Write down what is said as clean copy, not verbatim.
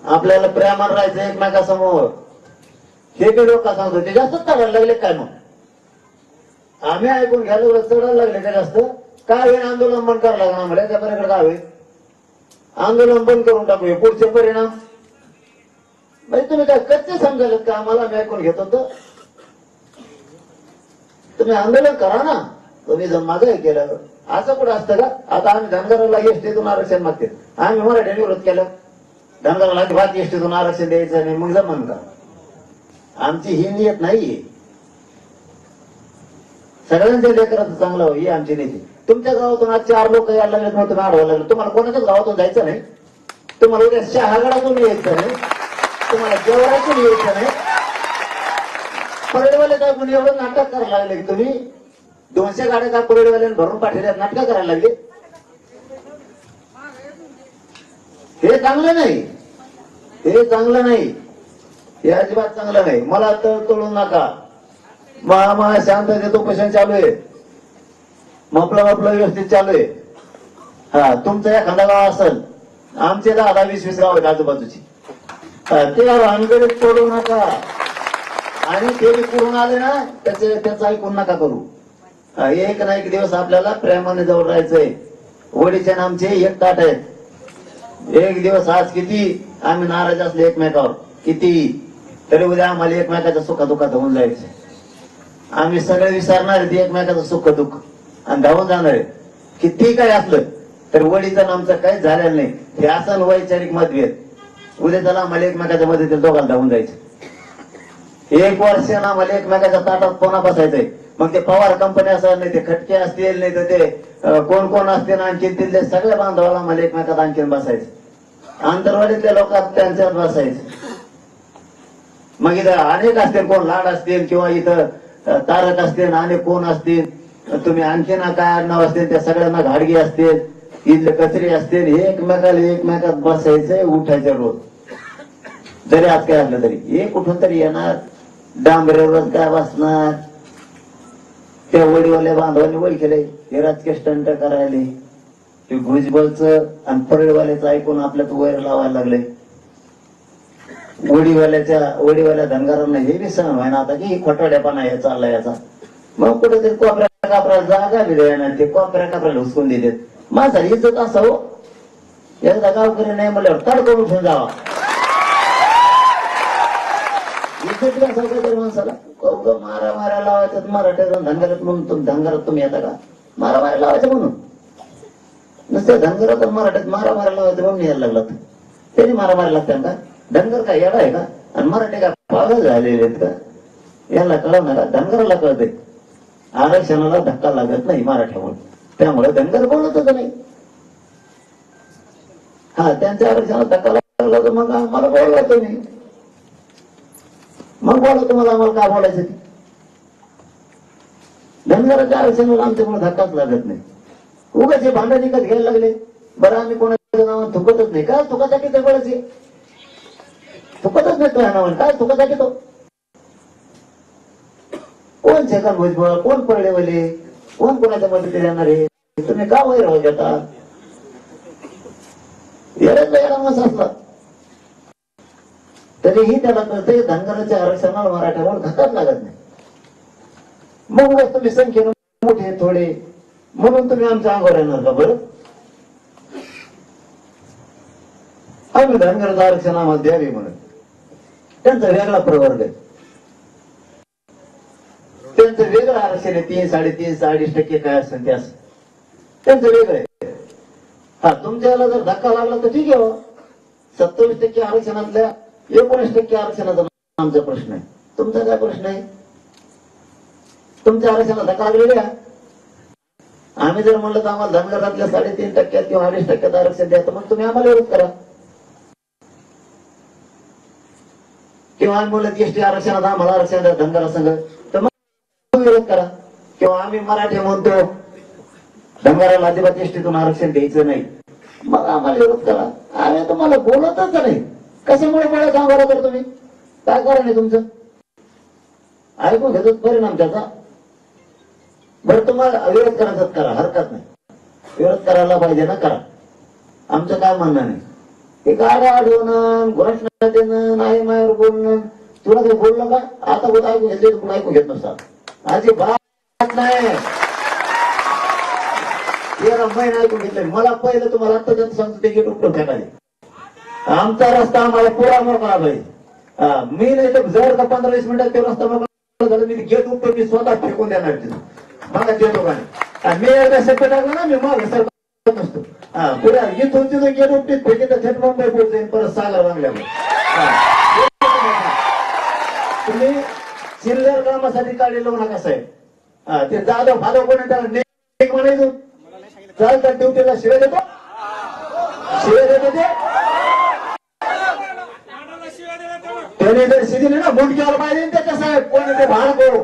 आपल्याला प्रेमानं राहायचं एकमेकासमोर, हे बी लोक सांगतो ते जास्तच चढायला लागले काय? मग आम्ही ऐकून घ्यायला चढायला लागले का जास्त? काय होईल? आंदोलन बंद करावं लागणार आम्हाला. त्या पर्यंत काय होईल? आंदोलन बंद करून टाकूया. पुढचे परिणाम म्हणजे तुम्ही काय कच्चे समजायला का आम्हाला? मी ऐकून घेत होतो. तुम्ही आंदोलन करा ना. तुम्ही जर मागे केलं असं कुठं असतं का? आता आम्ही धनगराला एसटीतून आरक्षण मागते, आम्ही मराठ्याने विरोध केला. धनगराला भात एसटीतून आरक्षण द्यायचं नाही, मग जमन का? आमची ही नियत नाहीये. सगळ्यांच्या लेकराचं चांगलं हो, ही आमची नीती. तुमच्या गावातून आज 4 लोक यायला लागले, मग तुम्ही आढवायला लागले. तुम्हाला कोणाच्याच गावातून जायचं नाही, तुम्हाला उद्या शहागडातून यायचं नाही, तुम्हाला जेवणातून यायचं नाही. परेडवाले काय कोणी एवढं नाटक करायला लागले की तुम्ही 200 गाड्या का परेडवाल्याने भरून पाठवल्या, नाटक करायला लागले? हे चांगलं नाही, हे चांगलं नाही, हे अजिबात चांगलं नाही. मला तळू नका. महा शांततेत उपोषण चालू आहे, मपलं व्यवस्थित चालू आहे. हा, तुमचं एखादा गाव असेल, आमचे 10-20 गाव आहेत आजूबाजूची, ते भानगडीत पडू नका. आणि ते बी करून आले ना त्याचं ऐकून नका करू. एक ना एक दिवस आपल्याला प्रेमाने जवळ राहायचंय. वडीचे आमचे एक ताट आहेत. एक दिवस आज किती आम्ही नाराज असले एकमेकावर, किती तरी उद्या आम्हाला एकमेकाच्या सुखादुखात होऊन जायचं. आम्ही सगळे विसरणार आहे एकमेकाचं सुख दुःख आणि धावून जाणार आहे. किती काय असलं तर वडीचं आमचं काही झालेलं नाही. हे असं वैचारिक मतभेद, उद्या त्याला आम्हाला एकमेकाच्या मदतीला दोघांना धावून जायचं. 1 वर्ष ना आम्हाला एकमेकाच्या ताटात कोणा बसायचंय. मग ते पवार कंपनी असं नाही, ते खटके असतील, नाही तर ते कोण कोण असतील, आणखीन तिथले सगळ्या बांधवाला आम्हाला एकमेकात आणखीन बसायचं. आंतरवाडीतल्या लोकात त्यांच्यात बसायचं. मग इथं अनेक असतील, कोण लाड असतील किंवा इथं तारक असतील, अनेक कोण असतील, तुम्ही आणखीन काय नाव असतील, त्या सगळ्यांना घाडगी असतील, इथले कचरे असतील, हे एकमेकात बसायचंय, उठायचं रोज. जरी आज काय असलं तरी हे कुठून तरी येणार, डांबरेवर काय बसणार. त्या वडीवाल्या बांधवांनी वय केलंय हे राजकीय स्टंट करायला. ते भुजबळचं आणि परेडवाल्याचं ऐकून आपल्यात वैर लावायला लागले. वडीवाल्या धनगरांना हे बी सहन व्हायना आता की खोटाड्यापणा हे चालला याचा. मग कुठेतरी कोपऱ्या कापऱ्याला जागा बी द्यायना, ते कोपऱ्या कापऱ्याला हुसकून देतात. माझा इज्जत असं हो, एकदा गावकरी नाही म्हणल्यावर तडकून उठून जावा. इज्जत का सगळं माणसाला मारा लावायचं. मराठ्यात धनगरात म्हणून धनगरात तुम्ही येता का? मारा लावायचं म्हणून नुसतं धनगरात मराठ्यात मारा लावायचं म्हणून यायला लागलात. त्यांनी मारा लागतात का? धनगर काय येडा आहे का? आणि मराठी काय पागल झालेले आहेत का? याला कळवणार का? धनगराला कळतंय आरक्षणाला धक्का लागत नाही मराठ्यामुळे, त्यामुळे धनगर बोलतच नाही. हा, त्यांच्या आरक्षणाला धक्का लागला तर मग आम्हाला बोलवायचं नाही. मग बोला तुम्हाला, आम्हाला काय बोलायचं? धनगराच्या आरक्षणाला आमच्यामुळे धक्काच लागत नाही. उगाच हे भांडण विकत घ्यायला लागले. बरं, आम्ही कोणाच्या नावात थुकतच नाही. काय थुकासाठी ते बोलायचे? थुकतच नाही तुझ्या नावाने. काय थुकासाठी तो? कोण छगन भुजबळ, कोण पडलेवाले, कोण कोणाच्या मदतीला येणार आहे? तुम्ही का वैर हो घेता? येण्याचा माणूस असला तरीही त्याला कळतंय धनगराच्या आरक्षणाला मराठ्यामुळे धक्काच लागत नाही. मग तुम्ही संख्येने मोठे थोडे म्हणून तुम्ही आमच्या अंगावर येणार का? बरं, आम्ही धनगराचं आरक्षण आम्हाला द्यावे म्हणून त्यांचा वेगळा प्रवर्ग आहे, त्यांचं वेगळं आरक्षण आहे. 3, 3.5, 2.5% काय असेल ते असं त्यांचं वेगळं आहे. हा, तुमच्याला जर धक्का लागला तर ठीक आहे. 27% आरक्षणातल्या 19% आरक्षणाचा आमचा प्रश्न आहे. तुमचा काय प्रश्न आहे? तुमच्या आरक्षणाला धक्का लागलेला आहे. आम्ही जर म्हणलं तर आम्हाला धनगरातल्या 3.5% किंवा 2.5% आरक्षण द्या, तर मग तुम्ही आम्हाला विरोध करा. किंवा आम्ही बोलत एसटी आरक्षणात आम्हाला आरक्षण द्या धनगरा संघ, तर मग विरोध करा. किंवा आम्ही मराठी म्हणतो धनगराला अजिबात एसटीतून आरक्षण द्यायचं नाही, मग आम्हाला विरोध करा. आम्ही तुम्हाला बोलतच नाही. कशामुळे मला सांगा बरं तुम्ही? काय कारण आहे तुमचं? ऐकून घेतो परिणाम त्याचा. बरं, तुम्हाला विरोध करायचाच करा, हरकत नाही. विरोध करायला पाहिजे ना, करा. आमचं काय म्हणणं नाही. हे गाड्या अडवणं, घोषणा देणं, नाही मायावर बोलणं, तुला काही बोललं का? आता कुठं ऐकून घेतले तुम्ही ऐकून घेत नसतात अजिबात नाही. 13 महिने ऐकून घेतले. मला पहिलं तुम्हाला आता त्यांचं सांगतो ते गेट उपटून फेकायचे. आमचा रस्ता आम्हाला पुरा मोकळा पाहिजे. मी नाही तर जर का 15-20 मिनिटात तो रस्ता मोकळा झाला मी गेट उपटून मी स्वतः फेकून देणार तिथं. मला ते लोकांनी मी एकदा शक्य टाकलं ना मी मागे सरकार नसतो. पुढे इथून तिथून गेट उपटीत फेकी तर थेट मुंबई पोहोच जाईल परत सागर बांगल्यावर. तुम्ही चिल्लर कामासाठी काढले लोक नका साहेब. ते जाधव फाधव कोणी त्याला नेक म्हणायचो चालतात ड्युटीला शिवाय देतो ते त्याने जर शिदिली ना मुंडक्यावर पाहिजे त्याच्या साहेब कोणी ते भाड करू.